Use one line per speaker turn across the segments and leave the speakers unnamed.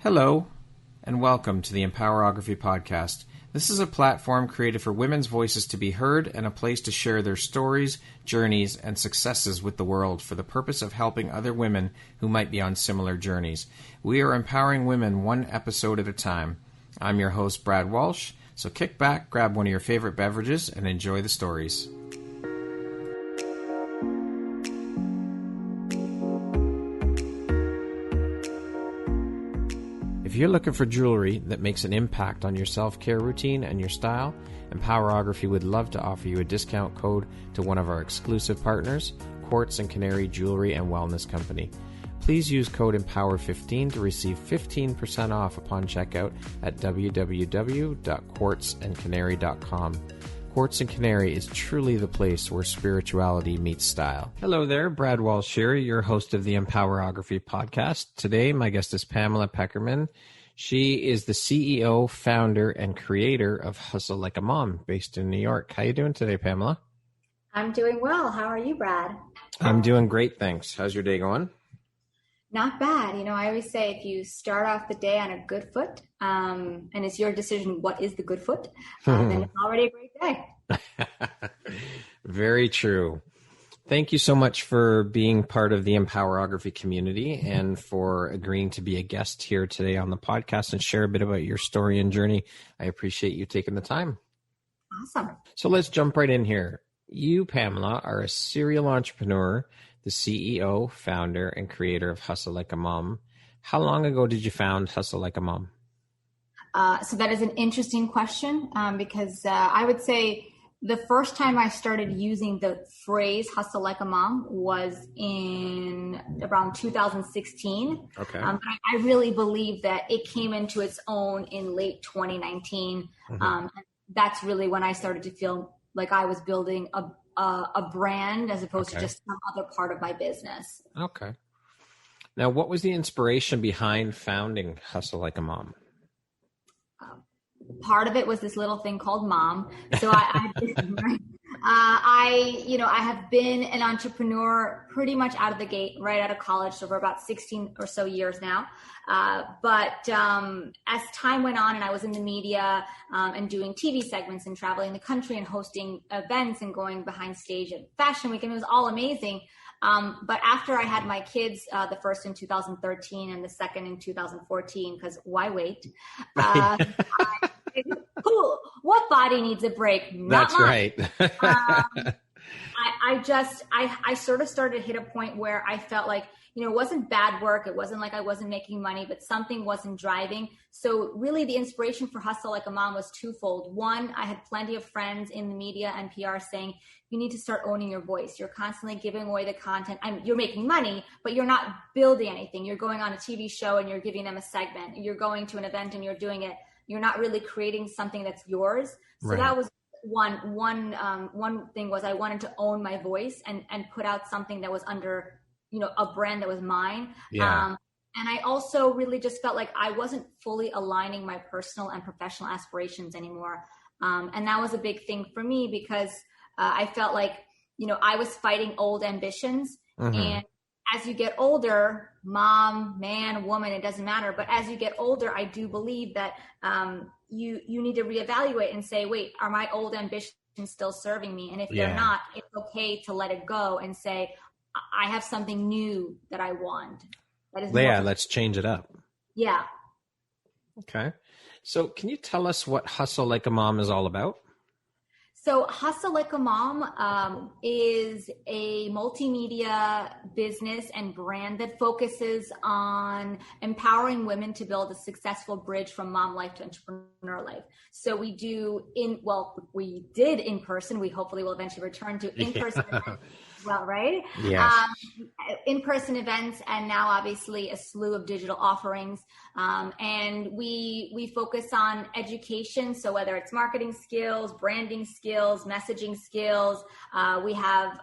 Hello, and welcome to the Empowerography Podcast. This is a platform created for women's voices to be heard and a place to share their stories, journeys, and successes with the world for the purpose of helping other women who might be on similar journeys. We are empowering women one episode at a time. I'm your host, Brad Walsh, so kick back, grab one of your favorite beverages, and enjoy the stories. If you're looking for jewelry that makes an impact on your self-care routine and your style, Empowerography would love to offer you a discount code to one of our exclusive partners, Quartz and Canary Jewelry and Wellness Company. Please use code EMPOWER15 to receive 15% off upon checkout at www.quartzandcanary.com. Quartz and Canary is truly the place where spirituality meets style. Hello there, Brad Walsh here, your host of the Empowerography Podcast. Today, my guest is Pamela Pekerman. She is the CEO, founder, and creator of Hustle Like a Mom, based in New York. How you doing today, Pamela?
I'm doing well. How are you, Brad?
I'm doing great, thanks. How's your day going?
Not bad. You know, I always say if you start off the day on a good foot, and it's your decision what is the good foot, then it's already a great day.
Very true. Thank you so much for being part of the Empowerography community and for agreeing to be a guest here today on the podcast and share a bit about your story and journey. I appreciate you taking the time.
Awesome.
So let's jump right in here. You, Pamela, are a serial entrepreneur, the CEO, founder, and creator of Hustle Like a Mom. How long ago did you found Hustle Like a Mom?
So that is an interesting question because I would say the first time I started using the phrase Hustle Like a Mom was in around 2016.
Okay.
But I really believe that it came into its own in late 2019. And that's really when I started to feel like I was building a brand as opposed to just some other part of my business.
Okay. Now, what was the inspiration behind founding Hustle Like a Mom?
Part of it was this little thing called mom. So I have been an entrepreneur pretty much out of the gate, right out of college. So for about 16 or so years now. But as time went on and I was in the media and doing TV segments and traveling the country and hosting events and going behind stage at Fashion Week, and it was all amazing. But after I had my kids, the first in 2013 and the second in 2014, because why wait? Cool. What body needs a break? Not
That's
mine.
right.
I sort of started to hit a point where I felt like, it wasn't bad work. It wasn't like I wasn't making money, but something wasn't driving. So really the inspiration for Hustle Like a Mom was twofold. One, I had plenty of friends in the media and PR saying, you need to start owning your voice. You're constantly giving away the content. You're making money, but you're not building anything. You're going on a TV show and you're giving them a segment. You're going to an event and you're doing it. You're not really creating something that's yours. So
Right.
That was one thing was I wanted to own my voice and put out something that was under, a brand that was mine.
Yeah.
And I also really just felt like I wasn't fully aligning my personal and professional aspirations anymore. And that was a big thing for me because I felt like, I was fighting old ambitions. And as you get older, mom, man, woman, it doesn't matter. But as you get older, I do believe that you need to reevaluate and say, wait, are my old ambitions still serving me? And if they're not, it's okay to let it go and say, I have something new that I want. That is
Let's change it up.
Yeah.
Okay. So can you tell us what Hustle Like a Mom is all about?
So Hustle Like a Mom is a multimedia business and brand that focuses on empowering women to build a successful bridge from mom life to entrepreneur life. So we did in person. We hopefully will eventually return to in-person events as well, right?
Yes.
In-person events, and now obviously a slew of digital offerings. And we focus on education. So whether it's marketing skills, branding skills, messaging skills, we have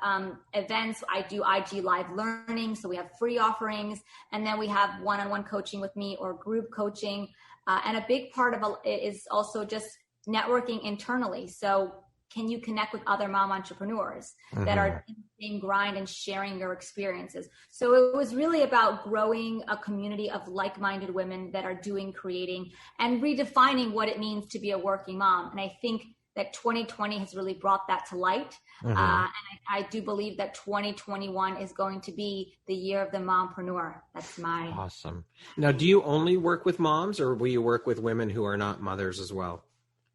events. I do IG live learning. So we have free offerings. And then we have one-on-one coaching with me or group coaching. And a big part of it is also just networking internally. So can you connect with other mom entrepreneurs that are in same grind and sharing your experiences. So it was really about growing a community of like-minded women that are doing creating and redefining what it means to be a working mom. And I think that 2020 has really brought that to light. And I do believe that 2021 is going to be the year of the mompreneur. That's my...
Awesome. Now, do you only work with moms, or will you work with women who are not mothers as well?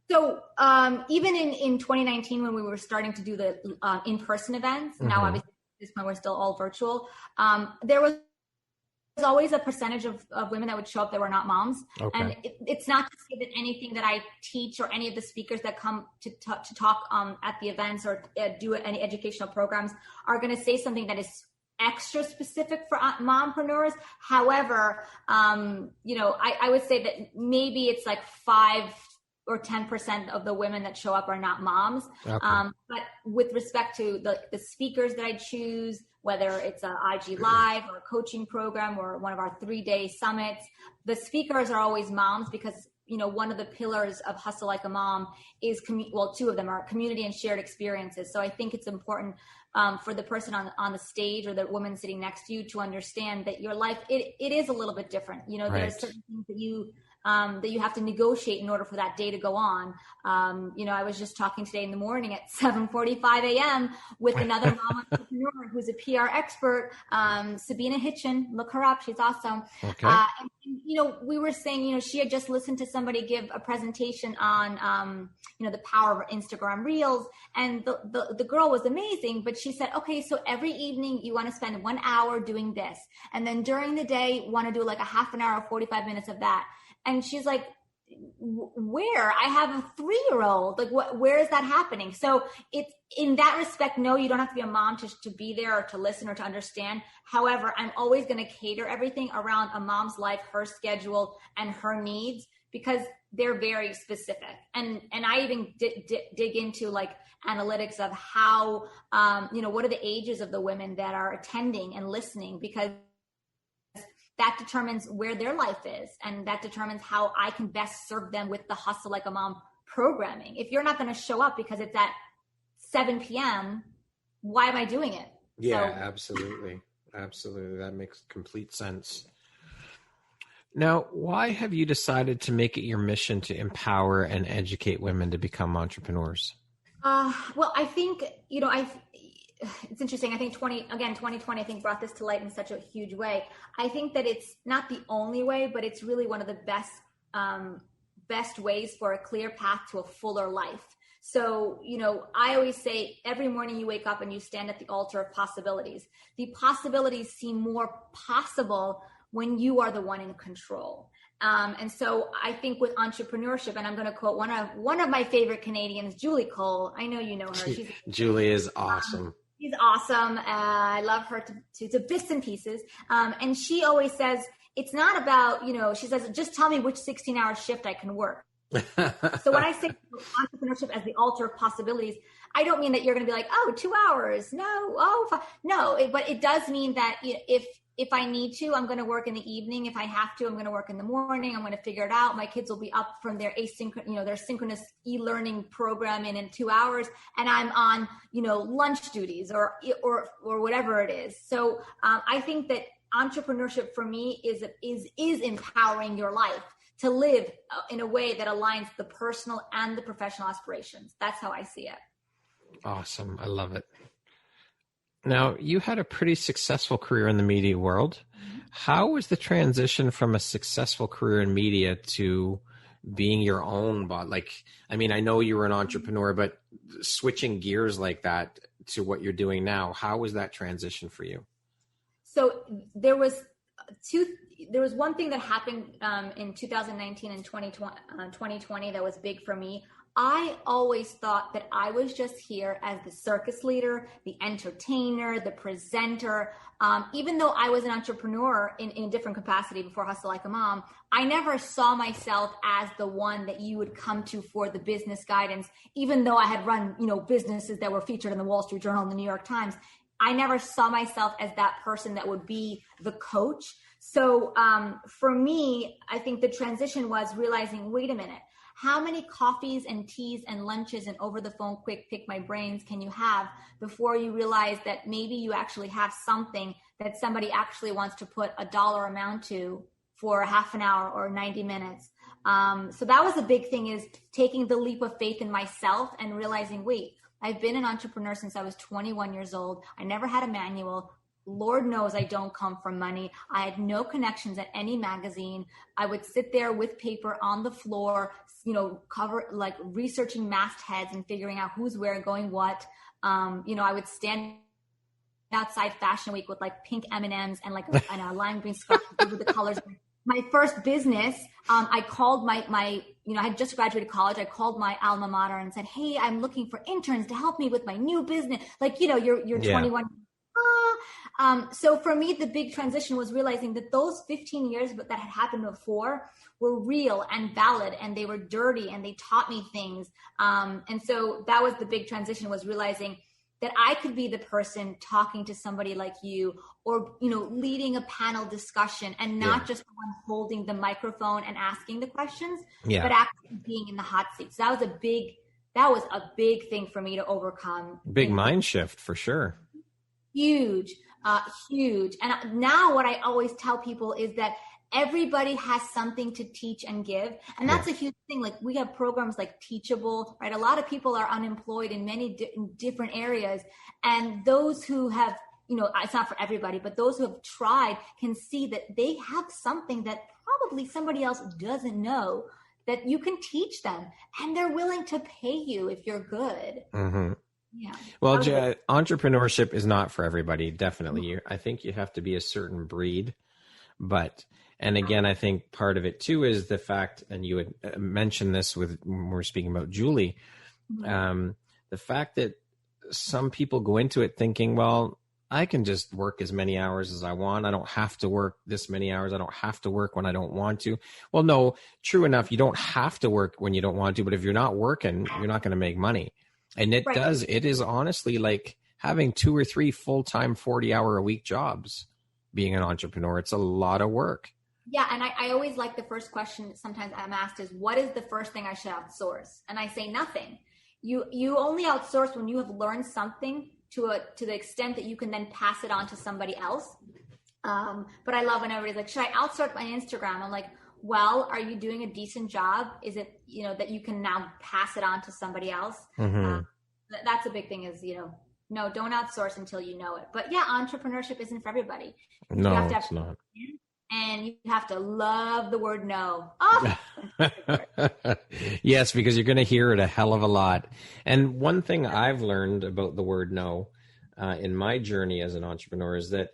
So even in 2019, when we were starting to do the in-person events, now obviously at this point we're still all virtual, there was always a percentage of women that would show up that were not moms. Okay. And it's not to say that anything that I teach or any of the speakers that come to talk at the events or do any educational programs are going to say something that is extra specific for mompreneurs. However, I would say that maybe it's like 5 or 10% of the women that show up are not moms. Okay. But with respect to the speakers that I choose, whether it's an IG Live or a coaching program or one of our 3-day summits, the speakers are always moms because, one of the pillars of Hustle Like a Mom is, 2 of them are community and shared experiences. So I think it's important for the person on the stage or the woman sitting next to you to understand that your life, it is a little bit different. Right. There's certain things that you have to negotiate in order for that day to go on. I was just talking today in the morning at 7:45 a.m. with another mom entrepreneur who's a PR expert, Sabina Hitchin. Look her up. She's awesome. Okay. We were saying, she had just listened to somebody give a presentation on, the power of Instagram Reels. And the girl was amazing, but she said, okay, so every evening you want to spend 1 hour doing this. And then during the day, want to do like a half an hour, 45 minutes of that. And she's like, where? I have a 3-year-old. Like, where is that happening? So it's in that respect, no, you don't have to be a mom to be there or to listen or to understand. However, I'm always going to cater everything around a mom's life, her schedule, and her needs, because they're very specific. And I even dig into like analytics of how, what are the ages of the women that are attending and listening, because that determines where their life is, and that determines how I can best serve them with the Hustle Like a Mom programming. If you're not going to show up because it's at 7 p.m., why am I doing it?
Yeah, absolutely. Absolutely. That makes complete sense. Now, why have you decided to make it your mission to empower and educate women to become entrepreneurs?
Well, I think, it's interesting. I think 2020, I think brought this to light in such a huge way. I think that it's not the only way, but it's really one of the best ways for a clear path to a fuller life. So, I always say every morning you wake up and you stand at the altar of possibilities. The possibilities seem more possible when you are the one in control. And so I think with entrepreneurship, and I'm going to quote one of my favorite Canadians, Julie Cole. I know you know her.
Julie is awesome.
She's awesome. I love her to bits and pieces. And she always says, it's not about, she says, just tell me which 16-hour shift I can work. So when I say entrepreneurship as the altar of possibilities, I don't mean that you're going to be like, 2 hours. No. No, but it does mean that if I need to, I'm going to work in the evening. If I have to, I'm going to work in the morning. I'm going to figure it out. My kids will be up from their their synchronous e-learning program in 2 hours, and I'm on, lunch duties or whatever it is. So I think that entrepreneurship for me is empowering your life to live in a way that aligns the personal and the professional aspirations. That's how I see it.
Awesome. I love it. Now, you had a pretty successful career in the media world. Mm-hmm. How was the transition from a successful career in media to being your own boss? I know you were an entrepreneur, but switching gears like that to what you're doing now, how was that transition for you?
So there was one thing that happened in 2019 and 2020 that was big for me. I always thought that I was just here as the circus leader, the entertainer, the presenter. Even though I was an entrepreneur in a different capacity before Hustle Like a Mom, I never saw myself as the one that you would come to for the business guidance. Even though I had run, businesses that were featured in the Wall Street Journal and the New York Times, I never saw myself as that person that would be the coach. So for me, I think the transition was realizing, wait a minute, how many coffees and teas and lunches and over the phone quick pick my brains can you have before you realize that maybe you actually have something that somebody actually wants to put a dollar amount to for a half an hour or 90 minutes. So that was a big thing, is taking the leap of faith in myself and realizing, wait, I've been an entrepreneur since I was 21 years old. I never had a manual. Lord knows I don't come from money. I had no connections at any magazine. I would sit there with paper on the floor, researching mastheads and figuring out who's where, going what. I would stand outside Fashion Week with like pink M&Ms and a lime green scarf with the colors. My first business, I called I had just graduated college. I called my alma mater and said, hey, I'm looking for interns to help me with my new business. You're 21. So for me, the big transition was realizing that those 15 years that had happened before were real and valid, and they were dirty, and they taught me things. And so that was the big transition, was realizing that I could be the person talking to somebody like you, or, leading a panel discussion, and not just the one holding the microphone and asking the questions, but actually being in the hot seat. So that was a big thing for me to overcome.
Big mind shift for sure.
Huge. And now what I always tell people is that everybody has something to teach and give. And that's a huge thing. Like, we have programs like Teachable, right? A lot of people are unemployed in many different areas. And those who have, it's not for everybody, but those who have tried can see that they have something that probably somebody else doesn't know, that you can teach them, and they're willing to pay you if you're good.
Mm-hmm.
Yeah.
Well, entrepreneurship is not for everybody. Definitely. I think you have to be a certain breed, and again, I think part of it too is the fact, and you had mentioned this when we were speaking about Julie, the fact that some people go into it thinking, well, I can just work as many hours as I want. I don't have to work this many hours. I don't have to work when I don't want to. Well, no, true enough. You don't have to work when you don't want to, but if you're not working, you're not going to make money. And it is honestly like having 2 or 3 full-time 40-hour-a-week jobs, being an entrepreneur. It's a lot of work.
Yeah. And I always like the first question sometimes I'm asked is, what is the first thing I should outsource? And I say nothing. You only outsource when you have learned something to the extent that you can then pass it on to somebody else. But I love when everybody's like, should I outsource my Instagram? I'm like, well, are you doing a decent job? Is it, that you can now pass it on to somebody else?
Mm-hmm.
That's a big thing, is, no, don't outsource until you know it. But yeah, entrepreneurship isn't for everybody.
No, it's not.
And you have to love the word no. Oh.
Yes, because you're going to hear it a hell of a lot. And one thing I've learned about the word no in my journey as an entrepreneur is that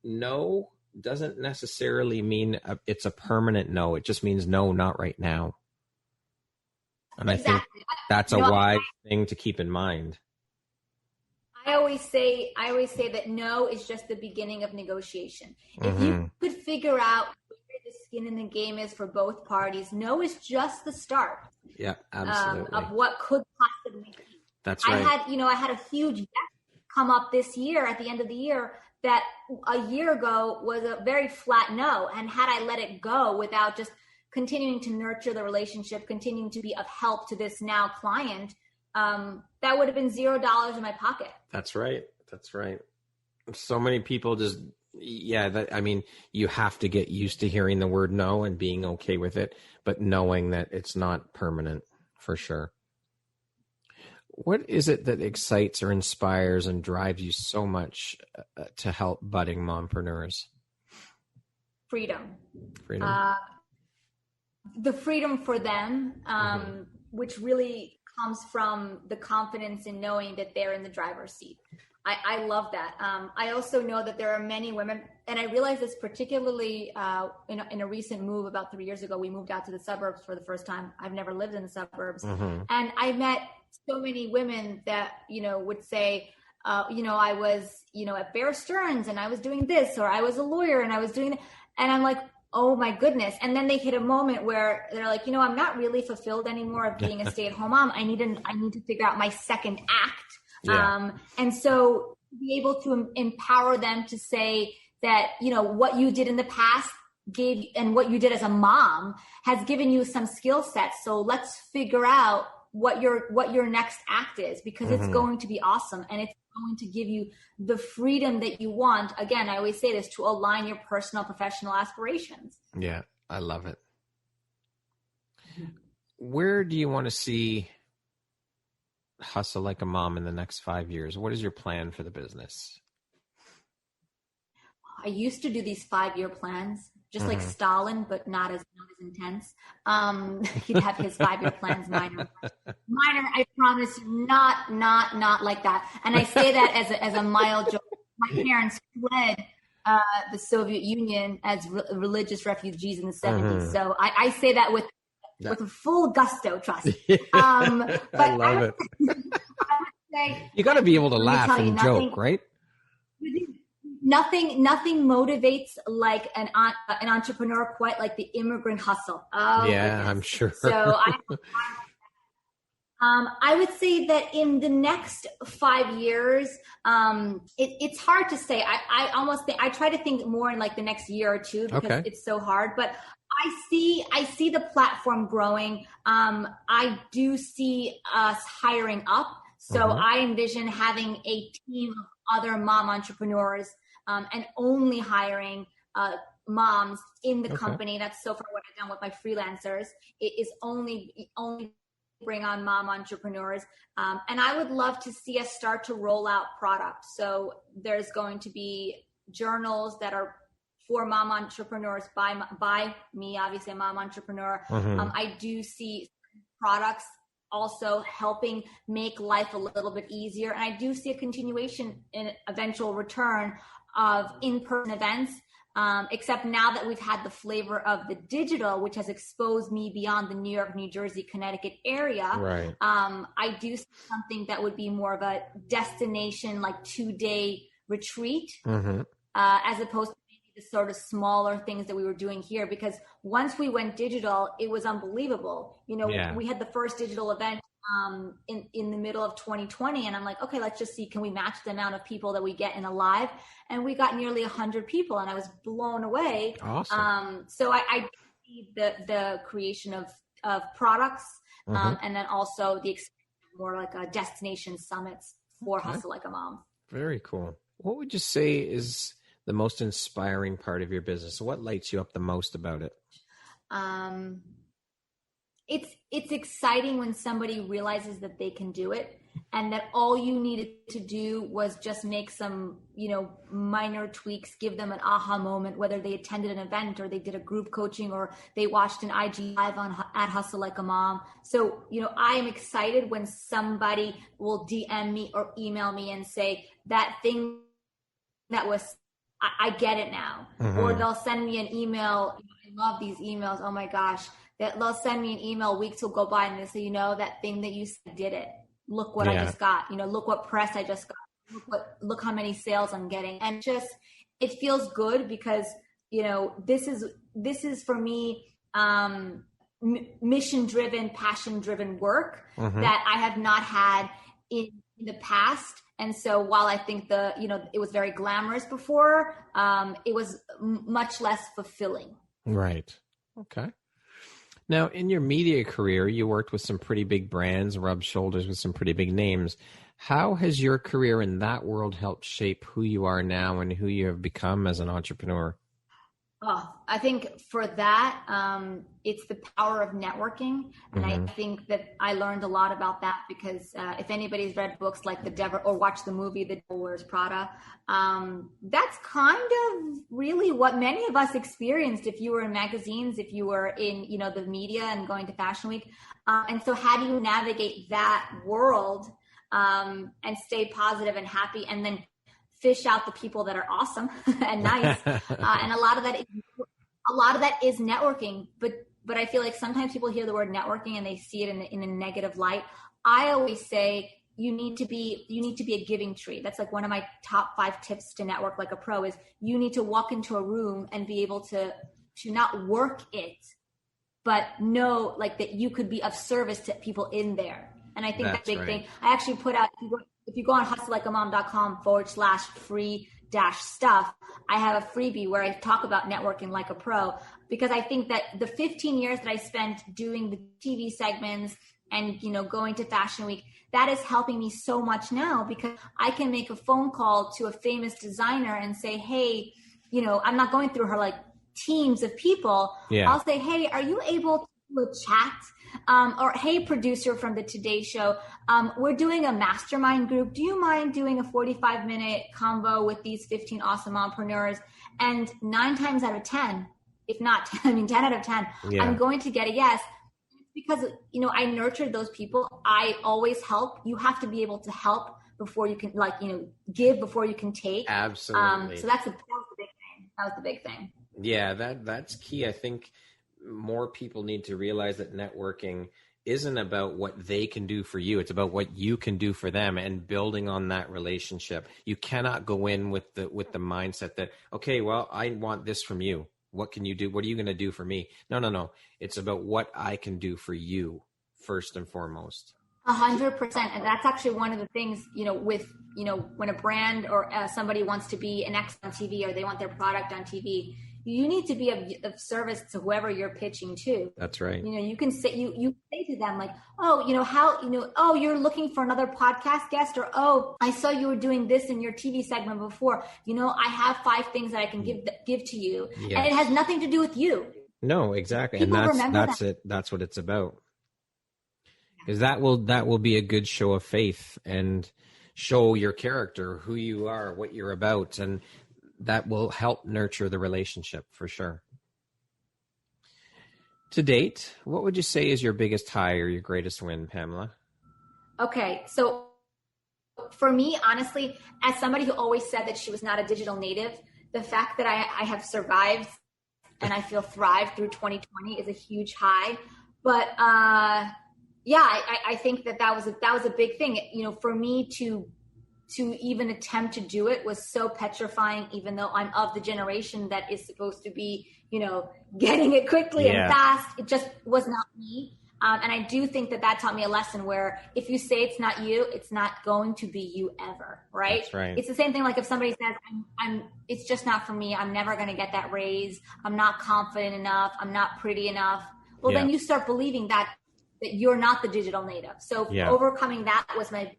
no doesn't necessarily mean it's a permanent no. It just means no, not right now. And I think that's a wise thing to keep in mind.
I always say that no is just the beginning of negotiation. If you could figure out where the skin in the game is for both parties, no is just the start.
Yeah, absolutely.
Of what could possibly be.
That's right.
I had a huge yes come up this year at the end of the year that a year ago was a very flat no. And had I let it go without just continuing to nurture the relationship, continuing to be of help to this now client, that would have been $0 in my pocket.
That's right. So many people just, you have to get used to hearing the word no and being okay with it, but knowing that it's not permanent, for sure. What is it that excites or inspires and drives you so much to help budding mompreneurs?
Freedom. The freedom for them, which really comes from the confidence in knowing that they're in the driver's seat. I love that. I also know that there are many women, and I realized this particularly in a recent move about 3 years ago. We moved out to the suburbs for the first time. I've never lived in the suburbs. And I met so many women that, would say, I was, at Bear Stearns and I was doing this, or I was a lawyer and I was doing that. And I'm like, oh my goodness. And then they hit a moment where they're like, I'm not really fulfilled anymore of being a stay-at-home mom. I need to figure out my second act.
Yeah.
And so be able to empower them to say that, what you did in the past and what you did as a mom has given you some skill sets. So let's figure out what your next act is, because it's going to be awesome. And it's going to give you the freedom that you want. Again, I always say this, to align your personal, professional aspirations.
Yeah, I love it. Where do you want to see Hustle Like a Mom in the next 5 years? What is your plan for the business?
I used to do these 5-year plans, just like Stalin, but not as intense. He'd have his 5-year plans, minor, I promise, not like that. And I say that as a mild joke. My parents fled the Soviet Union as religious refugees in the 70s. So I say that with full gusto, trust. But
I love it.
I would say,
you got to be able to laugh and joke, right?
Nothing motivates like an entrepreneur quite like the immigrant hustle. Oh,
yeah,
goodness.
I'm sure.
So I would say that in the next 5 years, it's hard to say. I almost think I try to think more in like the next year or two, because it's so hard. But I see the platform growing. I do see us hiring up. So I envision having a team of other mom entrepreneurs, and only hiring moms in the company. That's so far what I've done with my freelancers. It is only bring on mom entrepreneurs. And I would love to see us start to roll out products. So there's going to be journals that are for mom entrepreneurs by me, obviously a mom entrepreneur. I do see products also helping make life a little bit easier. And I do see a continuation in eventual return of in-person events, except now that we've had the flavor of the digital, which has exposed me beyond the New York, New Jersey, Connecticut area.
Right.
I do see something that would be more of a destination, like 2-day retreat, as opposed to maybe the sort of smaller things that we were doing here. Because once we went digital, it was unbelievable. We had the first digital event in the middle of 2020, and I'm like, okay, let's just see, can we match the amount of people that we get in a live? And we got nearly 100 people, and I was blown away.
Awesome.
So I see the creation of products, and then also the more like a destination summits for Hustle Like a Mom.
Very cool. What would you say is the most inspiring part of your business? What lights you up the most about it?
It's exciting when somebody realizes that they can do it, and that all you needed to do was just make some, minor tweaks, give them an aha moment, whether they attended an event or they did a group coaching or they watched an IG live at Hustle Like a Mom. So, I am excited when somebody will DM me or email me and say that thing that was, I get it now. Or they'll send me an email. I love these emails. Oh my gosh. They'll send me an email, weeks will go by, and they say, that thing that you said, did it. Look what I just got. Look what press I just got. Look how many sales I'm getting. And it feels good because, this is for me, mission-driven, passion-driven work that I have not had in the past. And so while I think it was very glamorous before, it was much less fulfilling.
Right. Okay. Now, in your media career, you worked with some pretty big brands, rubbed shoulders with some pretty big names. How has your career in that world helped shape who you are now and who you have become as an entrepreneur?
Oh, I think for that, it's the power of networking. And I think that I learned a lot about that because if anybody's read books like The Devil or watched the movie The Devil Wears Prada, that's kind of really what many of us experienced if you were in magazines, if you were in, the media and going to Fashion Week. And so how do you navigate that world and stay positive and happy, and then fish out the people that are awesome and nice. And a lot of that is networking, but I feel like sometimes people hear the word networking and they see it in a negative light. I always say you need to be a giving tree. That's like one of my top 5 tips to network like a pro is you need to walk into a room and be able to not work it, but know like that you could be of service to people in there. And I think that's a big thing. I actually put out, if you go on hustleLikeAmom.com/free-stuff, I have a freebie where I talk about networking like a pro, because I think that the 15 years that I spent doing the TV segments and, going to Fashion Week, that is helping me so much now, because I can make a phone call to a famous designer and say, hey, I'm not going through her like teams of people.
Yeah.
I'll say, hey, are you able to do a chat? Or, hey, producer from the Today Show, we're doing a mastermind group. Do you mind doing a 45-minute convo with these 15 awesome mompreneurs? And 9 times out of 10, if not 10 out of 10, I'm going to get a yes. Because, I nurtured those people. I always help. You have to be able to help before you can, give before you can take.
Absolutely.
So that was the big thing. That was the big thing.
Yeah, that's key. I think more people need to realize that networking isn't about what they can do for you. It's about what you can do for them, and building on that relationship. You cannot go in with the mindset that, okay, well, I want this from you. What can you do? What are you going to do for me? No. It's about what I can do for you first and foremost.
100%. And that's actually one of the things, when a brand or somebody wants to be an expert on TV, or they want their product on TV, you need to be of service to whoever you're pitching to.
That's right.
You can say, you say to them like, oh, oh, you're looking for another podcast guest, or, oh, I saw you were doing this in your TV segment before. I have 5 things that I can give to you. Yes. And it has nothing to do with you.
No, exactly.
People
and that's it. That's what it's about. Because that will be a good show of faith and show your character, who you are, what you're about, and that will help nurture the relationship for sure. To date, what would you say is your biggest high or your greatest win, Pamela?
Okay, so for me, honestly, as somebody who always said that she was not a digital native, the fact that I have survived and I feel thrived through 2020 is a huge high. But I think that was a big thing. For me to even attempt to do it was so petrifying, even though I'm of the generation that is supposed to be, getting it quickly and fast. It just was not me. And I do think that taught me a lesson where if you say it's not you, it's not going to be you ever. Right.
That's right.
It's the same thing. Like if somebody says, it's just not for me. I'm never going to get that raise. I'm not confident enough. I'm not pretty enough. Well, then you start believing that you're not the digital native. So overcoming that was my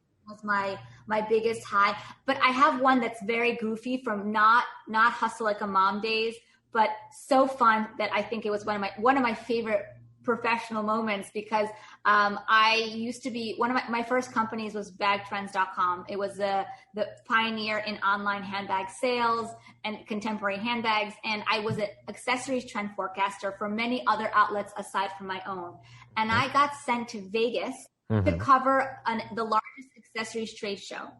biggest high. But I have one that's very goofy from not Hustle Like a Mom days, but so fun that I think it was one of my favorite professional moments, because I used to be one of my first companies was bagtrends.com. It was the pioneer in online handbag sales and contemporary handbags. And I was an accessories trend forecaster for many other outlets aside from my own. And I got sent to Vegas to cover the largest accessories trade show.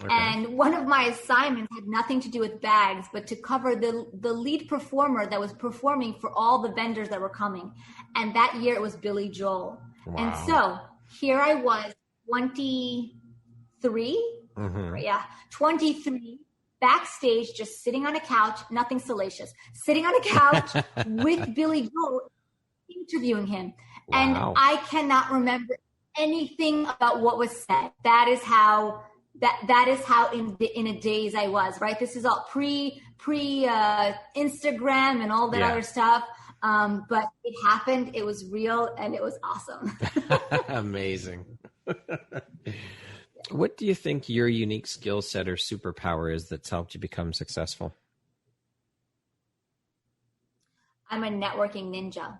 Okay. And one of my assignments had nothing to do with bags, but to cover the lead performer that was performing for all the vendors that were coming. And that year it was Billy Joel. Wow. And so here I was, 23, 23, backstage, just sitting on a couch, nothing salacious, sitting on a couch with Billy Joel, interviewing him. Wow. And I cannot remember anything about what was said. That is how in a daze I was, right? This is all pre Instagram and all that other stuff. But it happened, it was real, and it was awesome.
Amazing. What do you think your unique skill set or superpower is that's helped you become successful?
I'm a networking ninja.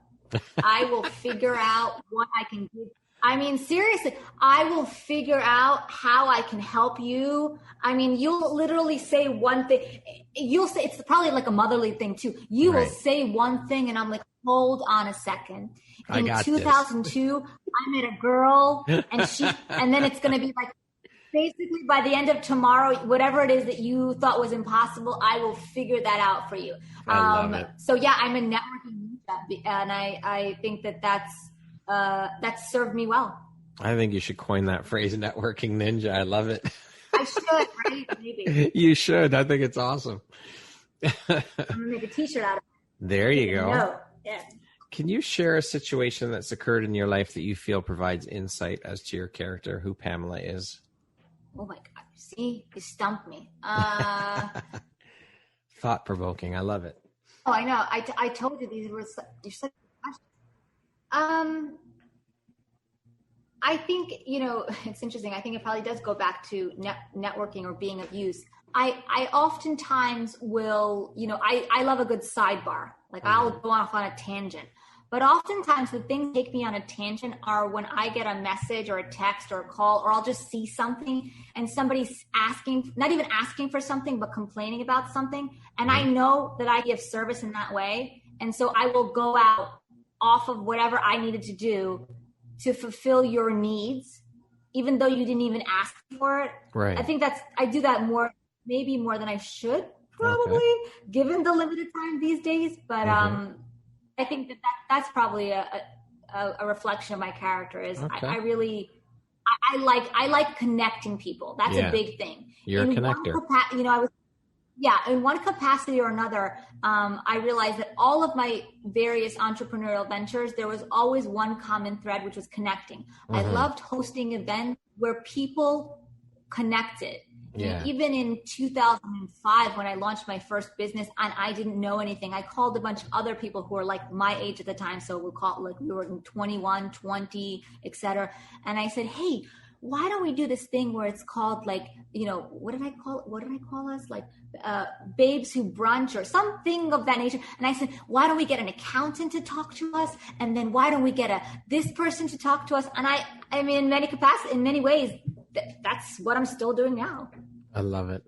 I will figure out what I can do. I mean, seriously, I will figure out how I can help you. I mean, you'll literally say one thing. You'll say, it's probably like a motherly thing too. You will say one thing and I'm like, hold on a second. In 2002, I met a girl and then it's going to be like, basically by the end of tomorrow, whatever it is that you thought was impossible, I will figure that out for you.
I love it.
So yeah, I'm a networking ninja, and I think that's served me well.
I think you should coin that phrase, networking ninja. I love it.
I should, right? Maybe.
You should. I think it's awesome.
I'm going to make a t-shirt out of it.
There you go.
No. Yeah.
Can you share a situation that's occurred in your life that you feel provides insight as to your character, who Pamela is?
Oh my God. See, you stumped me.
Thought-provoking. I love it.
Oh, I know. I told you these were you're such a question. I think, it's interesting. I think it probably does go back to networking or being of use. I oftentimes will, I love a good sidebar. Like I'll go off on a tangent. But oftentimes the things that take me on a tangent are when I get a message or a text or a call, or I'll just see something and somebody's asking, not even asking for something, but complaining about something. And I know that I give service in that way. And so I will go out off of whatever I needed to do to fulfill your needs, even though you didn't even ask for it.
Right.
I think I do that maybe more than I should, probably, given the limited time these days. But I think that's probably a reflection of my character. Is I like connecting people. That's a big thing.
You're a connector.
In one capacity or another, I realized that all of my various entrepreneurial ventures, there was always one common thread, which was connecting. I loved hosting events where people connected.
Yeah.
Even in 2005, when I launched my first business and I didn't know anything, I called a bunch of other people who were like my age at the time. So we were 21, 20, et cetera. And I said, hey, why don't we do this thing where it's called like, what did I call us? Like babes who brunch or something of that nature. And I said, why don't we get an accountant to talk to us? And then why don't we get this person to talk to us? And I mean, in many ways, that's what I'm still doing now.
I love it.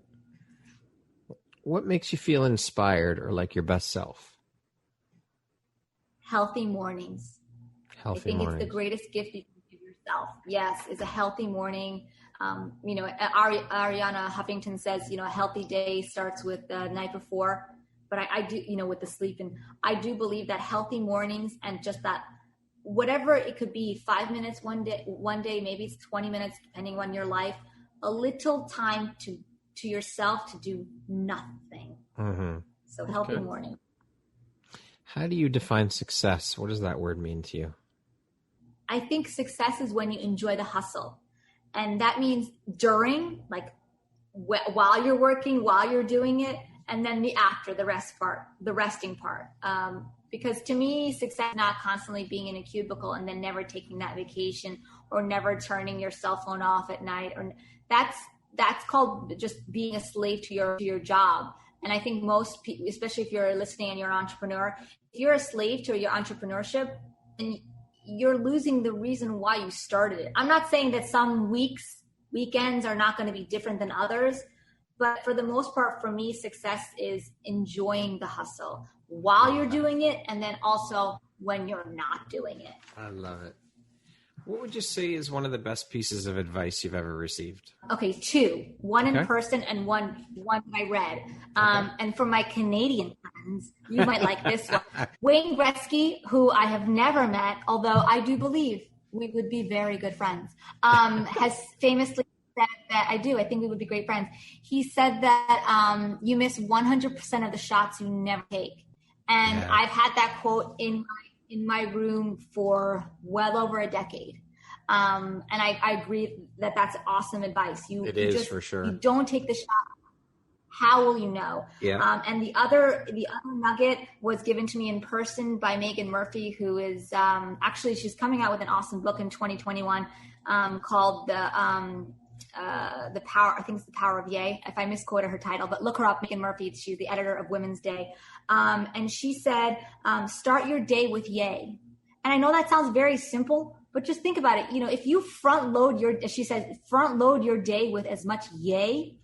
What makes you feel inspired or like your best self?
Healthy mornings. I think it's the greatest gift you can give yourself. Yes, it's a healthy morning. Ariana Huffington says, a healthy day starts with the night before. But I do, with the sleep. And I do believe that healthy mornings and just that, whatever it could be, 5 minutes one day, maybe it's 20 minutes, depending on your life, a little time to yourself to do nothing. So healthy morning.
How do you define success? What does that word mean to you?
I think success is when you enjoy the hustle. And that means during, like while you're working, while you're doing it, and then the resting part. Because to me, success is not constantly being in a cubicle and then never taking that vacation or never turning your cell phone off at night. Or that's called just being a slave to your job. And I think most people, especially if you're listening and you're an entrepreneur, if you're a slave to your entrepreneurship, then you're losing the reason why you started it. I'm not saying that some weekends are not going to be different than others, but for the most part, for me, success is enjoying the hustle while you're doing it, and then also when you're not doing it.
I love it. What would you say is one of the best pieces of advice you've ever received?
Okay, two. One in person and one that I read. And for my Canadian friends, you might like this one. Wayne Gretzky, who I have never met, although I do believe we would be very good friends, has famously said that I think we would be great friends. He said that you miss 100% of the shots you never take. And I've had that quote in my room for well over a decade. And I agree that that's awesome advice.
It is for sure.
You don't take the shot. How will you know? Yeah. And the other nugget was given to me in person by Megan Murphy, who is actually, she's coming out with an awesome book in 2021 called the Power. I think it's The Power of Yay. If I misquoted her title, but look her up, Megan Murphy. She's the editor of Women's Day. And she said, start your day with yay. And I know that sounds very simple, but just think about it. If you front load your day with as much yay,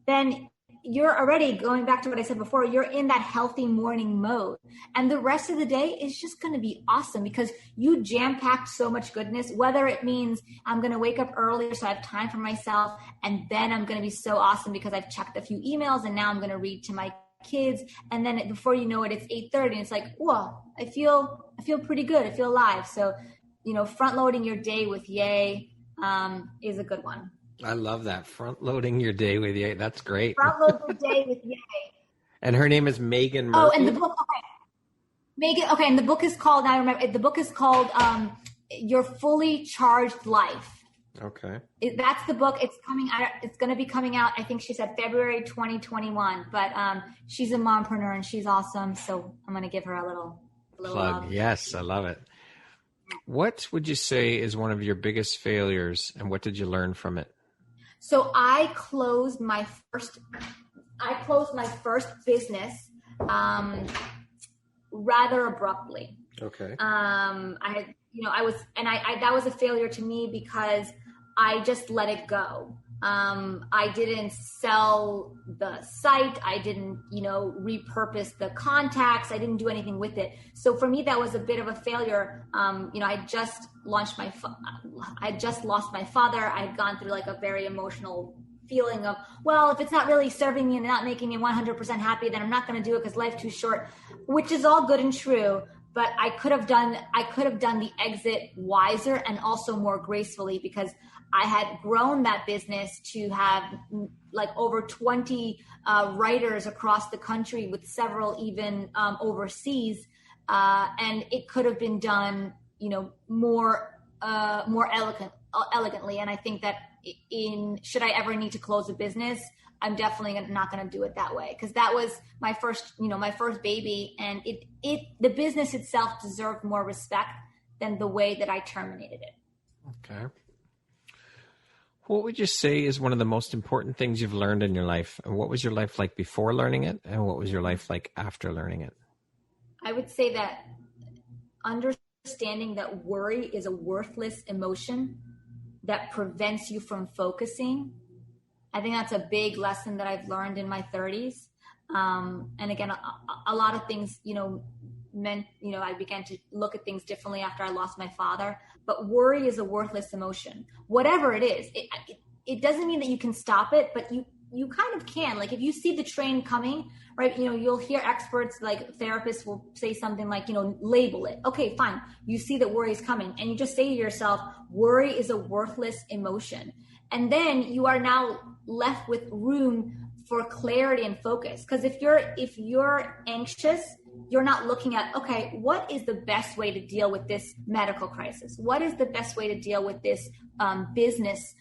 then you're already, going back to what I said before, you're in that healthy morning mode. And the rest of the day is just going to be awesome because you jam-packed so much goodness, whether it means I'm going to wake up earlier so I have time for myself, and then I'm going to be so awesome because I've checked a few emails and now I'm going to read to my kids. And then before you know it, it's 8:30 and it's like, whoa, I feel pretty good. I feel alive. So, front loading your day with yay is a good one.
I love that. Front loading your day with yay. That's great.
Front load your day with yay.
And her name is Megan Murphy.
Oh, and the book, Megan, okay. And the book is called, Your Fully Charged Life.
Okay.
That's the book. It's coming out. It's going to be coming out. I think she said February 2021. But she's a mompreneur and she's awesome. So I'm going to give her a little
plug.
love.
Yes, I love it. What would you say is one of your biggest failures, and what did you learn from it?
So I closed my first business rather abruptly.
Okay.
That was a failure to me because I just let it go. I didn't sell the site. I didn't, repurpose the contacts. I didn't do anything with it. So for me, that was a bit of a failure. I just lost my father. I had gone through like a very emotional feeling of, well, if it's not really serving me and not making me 100% happy, then I'm not going to do it because life's too short, which is all good and true. But I could have done the exit wiser and also more gracefully, because I had grown that business to have like over 20 writers across the country, with several even overseas, and it could have been done, more elegantly. And I think that should I ever need to close a business, I'm definitely not going to do it that way, because that was my first baby, and the business itself deserved more respect than the way that I terminated it.
Okay. What would you say is one of the most important things you've learned in your life? And what was your life like before learning it? And what was your life like after learning it?
I would say that understanding that worry is a worthless emotion that prevents you from focusing. I think that's a big lesson that I've learned in my 30s. And again, a lot of things, I began to look at things differently after I lost my father. But worry is a worthless emotion. Whatever it is, it doesn't mean that you can stop it, but you kind of can. Like if you see the train coming, right, you'll hear experts like therapists will say something like, label it. Okay, fine. You see that worry is coming, and you just say to yourself, worry is a worthless emotion. And then you are now left with room for clarity and focus. Because if you're anxious, you're not looking at, okay, what is the best way to deal with this medical crisis? What is the best way to deal with this business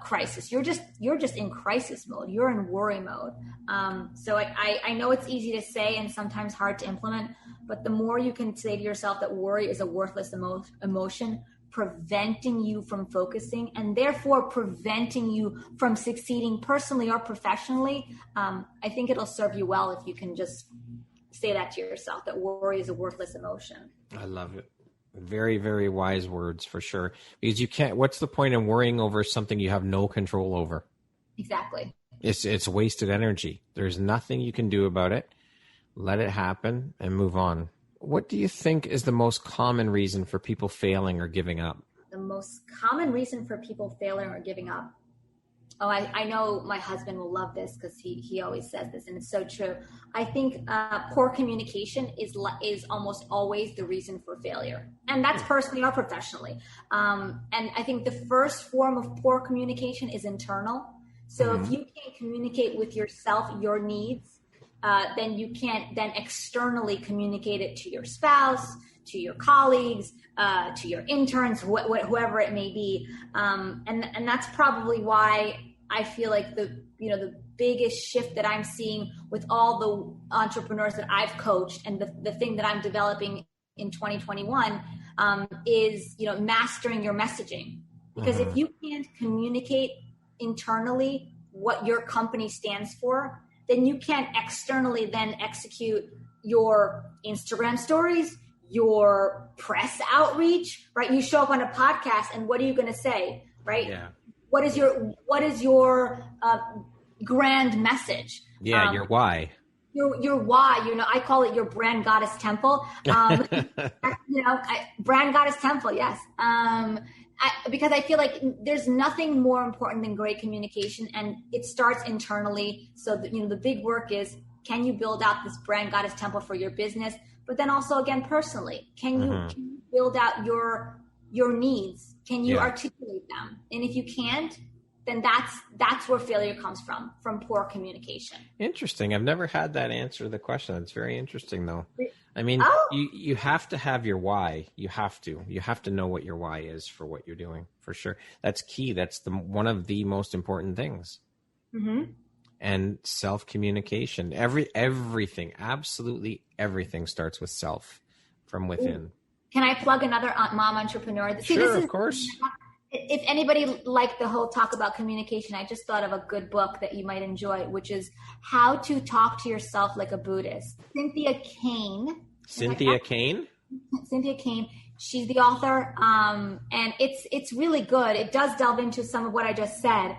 crisis? You're just in crisis mode. You're in worry mode. So I know it's easy to say and sometimes hard to implement, but the more you can say to yourself that worry is a worthless emotion, preventing you from focusing and therefore preventing you from succeeding personally or professionally, I think it'll serve you well if you can just say that to yourself, that worry is a worthless emotion. I
love it. Very, very wise words for sure. Because what's the point in worrying over something you have no control over?
Exactly.
It's wasted energy. There's nothing you can do about it. Let it happen and move on. What do you think is the most common reason for people failing or giving up?
The most common reason for people failing or giving up. Oh, I know my husband will love this because he always says this, and it's so true. I think poor communication is almost always the reason for failure, and that's personally or professionally. And I think the first form of poor communication is internal. So if you can't communicate with yourself your needs, then you can't then externally communicate it to your spouse, to your colleagues, to your interns, whoever it may be. And that's probably why I feel like the biggest shift that I'm seeing with all the entrepreneurs that I've coached, and the thing that I'm developing in 2021 is, mastering your messaging. Because if you can't communicate internally what your company stands for, then you can't externally then execute your Instagram stories, your press outreach, right? You show up on a podcast and what are you going to say, right?
Yeah.
What is your grand message?
Yeah, your why.
Your why, I call it your brand goddess temple. Brand goddess temple, yes. Because I feel like there's nothing more important than great communication, and it starts internally. So the big work is, can you build out this brand goddess temple for your business? But then also, again, personally, can you build out your needs? Can you articulate them? And if you can't, then that's where failure comes from poor communication.
Interesting. I've never had that answer to the question. It's very interesting, though. I mean, you have to have your why. You have to know what your why is for what you're doing, for sure. That's key. That's one of the most important things.
Mm-hmm.
And self-communication. Everything, absolutely everything starts with self from within.
Can I plug another mom entrepreneur?
Sure, of course.
If anybody liked the whole talk about communication, I just thought of a good book that you might enjoy, which is How to Talk to Yourself Like a Buddhist. Cynthia Cain.
Cynthia Cain?
Cynthia Cain. She's the author, and it's really good. It does delve into some of what I just said,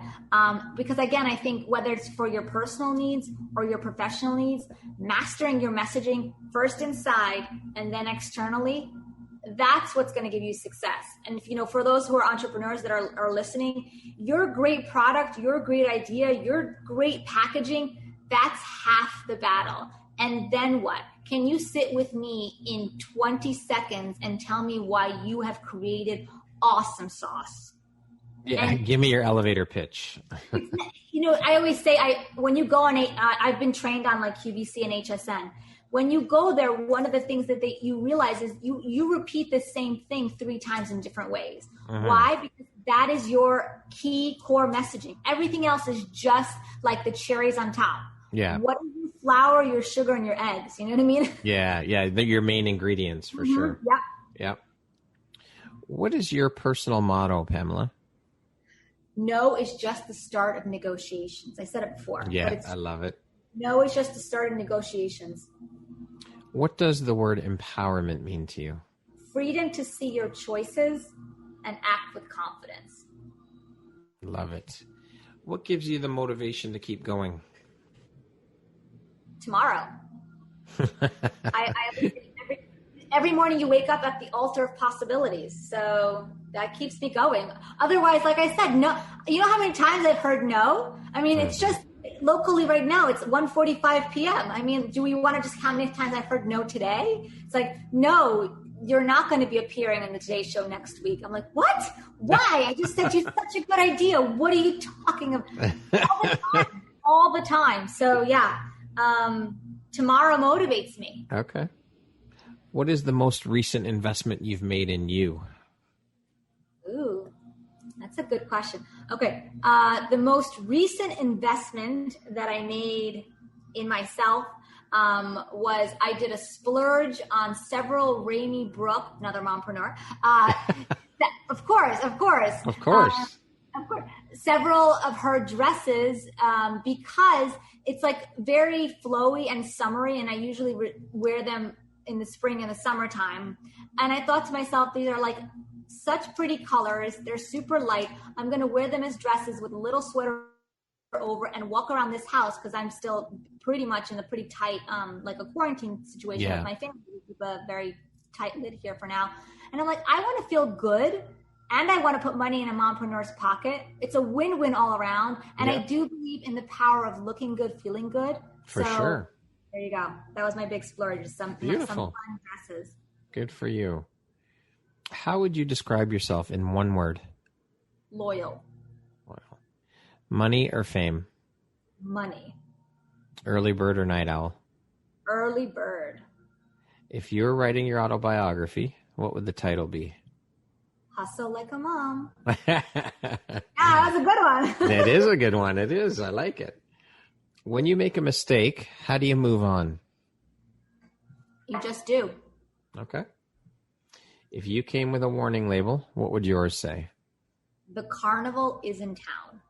because again, I think whether it's for your personal needs or your professional needs, mastering your messaging first inside and then externally, that's what's going to give you success. And if, for those who are entrepreneurs that are listening, your great product, your great idea, your great packaging, that's half the battle. And then what? Can you sit with me in 20 seconds and tell me why you have created awesome sauce?
Yeah, give me your elevator pitch.
I always say, when you go on, I've been trained on like QVC and HSN. When you go there, one of the things that you realize is you repeat the same thing 3 times in different ways. Mm-hmm. Why? Because that is your key core messaging. Everything else is just like the cherries on top.
Yeah.
What is your flour, your sugar, and your eggs? You know what I mean?
Yeah. Your main ingredients for sure.
Yeah.
What is your personal motto, Pamela?
No is just the start of negotiations. I said it before.
Yeah, I love it.
No is just the start of negotiations.
What does the word empowerment mean to you?
Freedom to see your choices and act with confidence.
Love it. What gives you the motivation to keep going?
Tomorrow. Every morning you wake up at the altar of possibilities. So that keeps me going. Otherwise, like I said, no. You know how many times I've heard no? I mean, it's just locally right now, it's 1:45 p.m. I mean, do we want to just count how many times I've heard no today? It's like, no, you're not going to be appearing in the Today Show next week. I'm like, what? Why? I just said you such a good idea. What are you talking about? All the time. So yeah, tomorrow motivates me.
Okay. What is the most recent investment you've made in you?
Ooh, that's a good question. Okay. The most recent investment that I made in myself was I did a splurge on several Rainy Brooke, another mompreneur. Of course. Several of her dresses because it's like very flowy and summery, and I usually wear them in the spring and the summertime. And I thought to myself, these are like such pretty colors. They're super light. I'm going to wear them as dresses with a little sweater over and walk around this house because I'm still pretty much in a pretty tight, like a quarantine situation with my family. We keep a very tight lid here for now. And I'm like, I want to feel good and I want to put money in a mompreneur's pocket. It's a win-win all around. And I do believe in the power of looking good, feeling good.
For sure.
There you go. That was my big splurge. Some fun dresses.
Good for you. How would you describe yourself in one word?
Loyal.
Money or fame?
Money.
Early bird or night owl?
Early bird.
If you were writing your autobiography, what would the title be?
Hustle Like a Mom. That was a good one.
It is a good one. It is. I like it. When you make a mistake, how do you move on?
You just do.
Okay. If you came with a warning label, what would yours say?
The carnival is in town.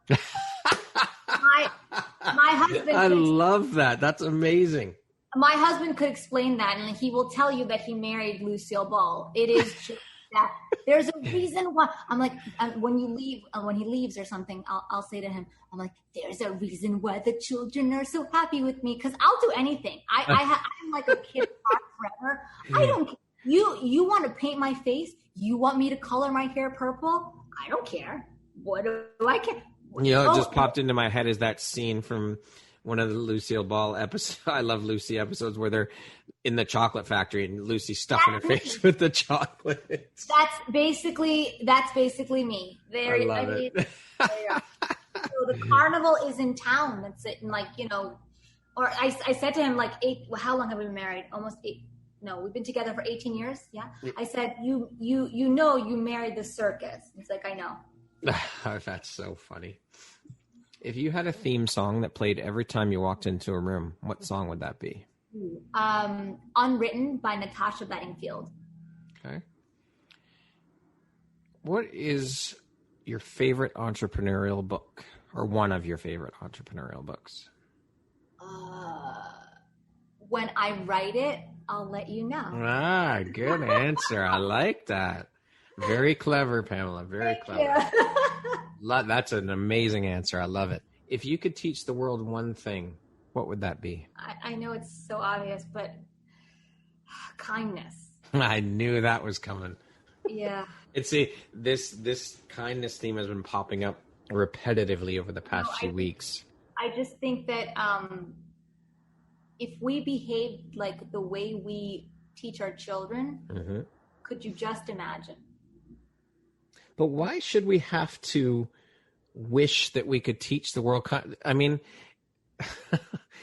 My husband.
I love that. That's amazing.
My husband could explain that, and he will tell you that he married Lucille Ball. It is just that. There's a reason why. I'm like, when he leaves or something, I'll say to him, I'm like, there's a reason why the children are so happy with me, because I'll do anything. I'm like a kid forever. I don't care. You want to paint my face? You want me to color my hair purple? I don't care. What do I care?
It just popped into my head is that scene from one of the Lucille Ball episodes. I love Lucy episodes where they're in the chocolate factory and Lucy's stuffing her face with the chocolate.
That's basically me.
I love it.
the carnival is in town. That's it. And like, or I said to him, like, how long have we been married? Almost 8. No, we've been together for 18 years. Yeah. I said, you married the circus. He's like, I know.
That's so funny. If you had a theme song that played every time you walked into a room, what song would that be?
Unwritten by Natasha Bedingfield.
Okay. What is your favorite entrepreneurial book, or one of your favorite entrepreneurial books?
When I write it, I'll let you know.
Good answer. I like that. Very clever, Pamela. Very clever. That's an amazing answer. I love it. If you could teach the world one thing, what would that be?
I know it's so obvious, but kindness.
I knew that was coming.
Yeah.
This kindness theme has been popping up repetitively over the past few weeks.
I just think that if we behaved like the way we teach our children, could you just imagine?
But why should we have to wish that we could teach the world? I mean,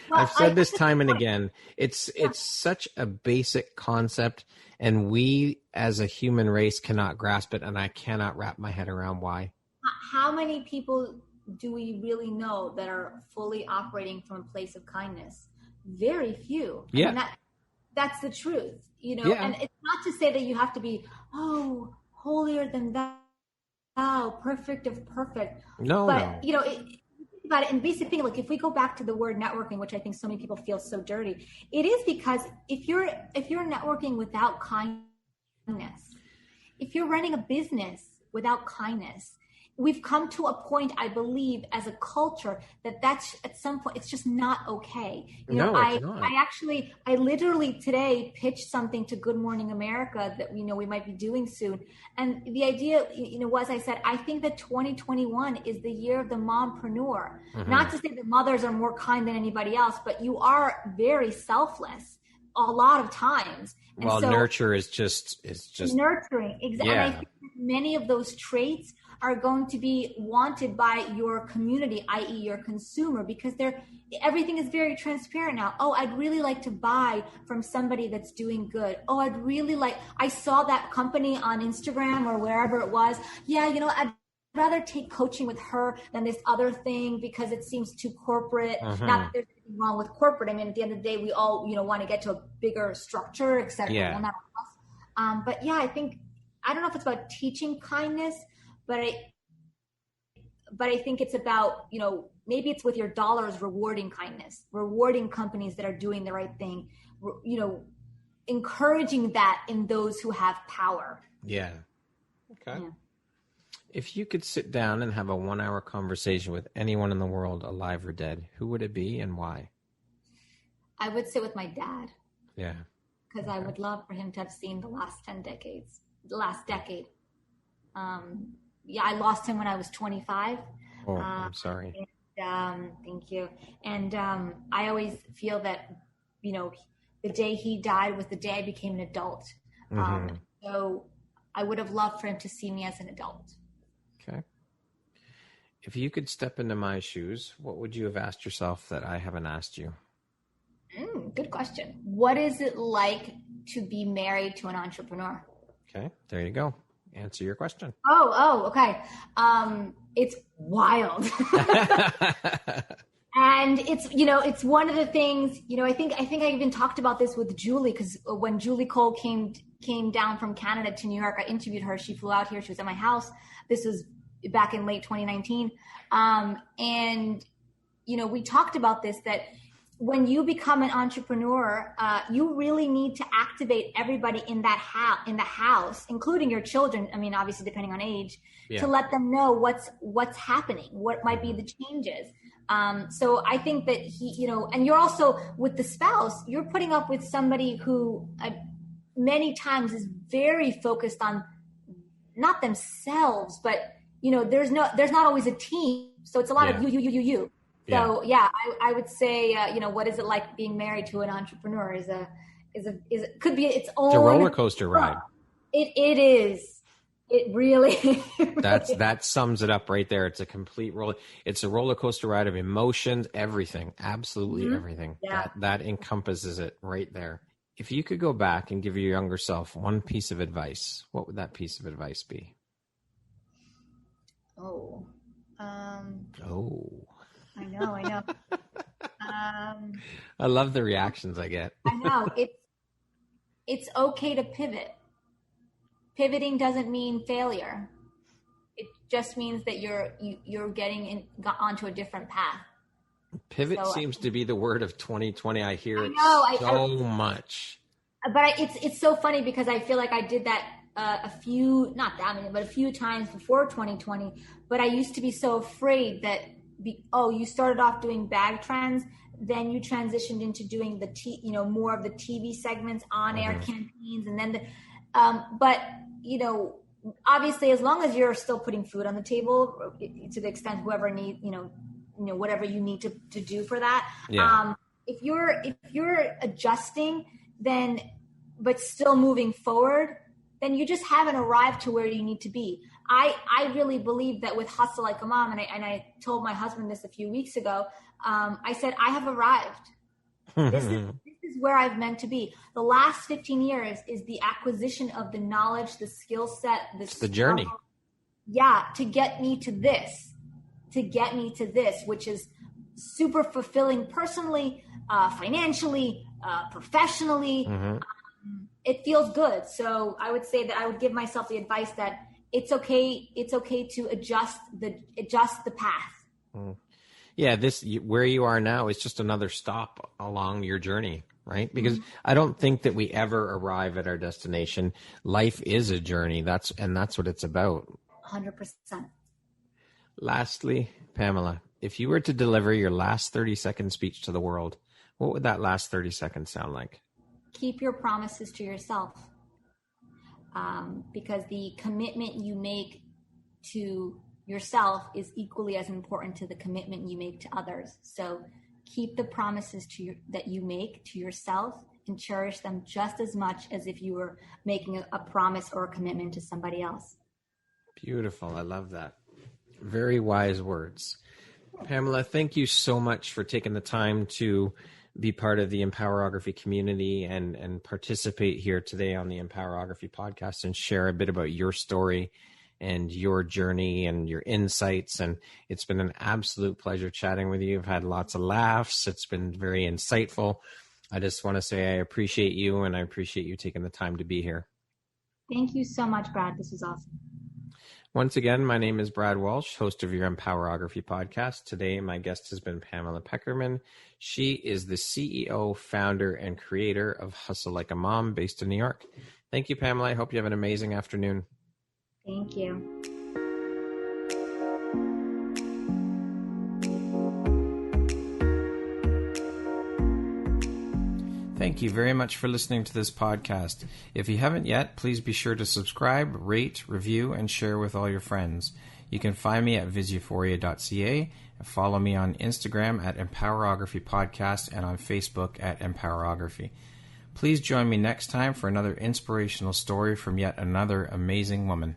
I've said this time and again. It's such a basic concept, and we as a human race cannot grasp it, and I cannot wrap my head around why.
How many people do we really know that are fully operating from a place of kindness? Very few.
Yeah.
I mean, that's the truth,
Yeah.
And it's not to say that you have to be, holier than thou, perfect of perfect.
No.
About it, and basic thing, like if we go back to the word networking, which I think so many people feel so dirty, it is because if you're networking without kindness, if you're running a business without kindness, we've come to a point, I believe, as a culture that's at some point, it's just not okay. I literally today pitched something to Good Morning America that we might be doing soon. And the idea, was I said, I think that 2021 is the year of the mompreneur. Not to say that mothers are more kind than anybody else, but you are very selfless a lot of times. And
well, nurture is just
nurturing. Exactly.
Yeah.
And I think that many of those traits are going to be wanted by your community, i.e. your consumer, because everything is very transparent now. Oh, I'd really like to buy from somebody that's doing good. Oh, I saw that company on Instagram or wherever it was. Yeah, I'd rather take coaching with her than this other thing because it seems too corporate. Not that there's anything wrong with corporate. I mean, at the end of the day, we all, want to get to a bigger structure, et cetera.
Yeah.
Well, not us. But yeah, I don't know if it's about teaching kindness, but I think it's about, maybe it's with your dollars rewarding kindness, rewarding companies that are doing the right thing, encouraging that in those who have power.
Yeah. Okay.
Yeah.
If you could sit down and have a 1-hour conversation with anyone in the world, alive or dead, who would it be and why?
I would sit with my dad.
Yeah.
Because I would love for him to have seen the last decade. I lost him when I was 25.
Oh, I'm sorry.
And, thank you. And I always feel that, the day he died was the day I became an adult. So I would have loved for him to see me as an adult.
Okay. If you could step into my shoes, what would you have asked yourself that I haven't asked you?
Good question. What is it like to be married to an entrepreneur?
Okay, there you go. Answer your question.
Oh, okay. It's wild. And it's one of the things, I think I even talked about this with Julie, because when Julie Cole came down from Canada to New York, I interviewed her. She flew out here. She was at my house. This was back in late 2019. And we talked about this, that when you become an entrepreneur, you really need to activate everybody in the house, including your children. I mean, obviously, depending on age, to let them know what's happening, what might be the changes. So I think that and you're also with the spouse, you're putting up with somebody who many times is very focused on not themselves, but there's not always a team. So it's a lot of you. So I would say, what is it like being married to an entrepreneur could be its own.
It's a roller coaster ride.
It is. It really,
that sums it up right there. It's a complete it's a roller coaster ride of emotions, everything, absolutely everything.
Yeah.
That encompasses it right there. If you could go back and give your younger self one piece of advice, what would that piece of advice be?
Oh.
Oh.
I know.
I love the reactions I get.
I know. It's okay to pivot. Pivoting doesn't mean failure. It just means that you're getting onto a different path.
Pivot seems to be the word of 2020. I hear it so much.
But it's so funny because I feel like I did that a few times before 2020. But I used to be so afraid that you started off doing bag trends, then you transitioned into doing more of the TV segments, on-air campaigns, and then but obviously, as long as you're still putting food on the table, to the extent whoever needs, whatever you need to do for that.
Yeah.
If you're adjusting, then but still moving forward, then you just haven't arrived to where you need to be. I really believe that with Hustle Like a Mom, and I told my husband this a few weeks ago. I said, I have arrived. This is where I've meant to be. The last 15 years is the acquisition of the knowledge, the skill set,
the journey.
Yeah, to get me to this, which is super fulfilling personally, financially, professionally. It feels good. So I would say that I would give myself the advice that it's okay to adjust the path.
Yeah, where you are now is just another stop along your journey, right? Because I don't think that we ever arrive at our destination. Life is a journey. That's what it's about.
100%.
Lastly, Pamela, if you were to deliver your last 30-second speech to the world, what would that last 30 seconds sound like?
Keep your promises to yourself, because the commitment you make to yourself is equally as important to the commitment you make to others. So keep the promises that you make to yourself and cherish them just as much as if you were making a promise or a commitment to somebody else.
Beautiful. I love that. Very wise words. Pamela, thank you so much for taking the time to be part of the Empowerography community and participate here today on the Empowerography podcast and share a bit about your story and your journey and your insights. And it's been an absolute pleasure chatting with you. I've had lots of laughs. It's been very insightful. I just want to say I appreciate you, and I appreciate you taking the time to be here.
Thank you so much, Brad. This was awesome.
Once again, my name is Brad Walsh, host of your Empowerography podcast. Today, my guest has been Pamela Pekerman. She is the CEO, founder, and creator of Hustle Like a Mom, based in New York. Thank you, Pamela. I hope you have an amazing afternoon.
Thank you.
Thank you very much for listening to this podcast. If you haven't yet, please be sure to subscribe, rate, review, and share with all your friends. You can find me at visuphoria.ca and follow me on Instagram at Empowerography Podcast and on Facebook at Empowerography. Please join me next time for another inspirational story from yet another amazing woman.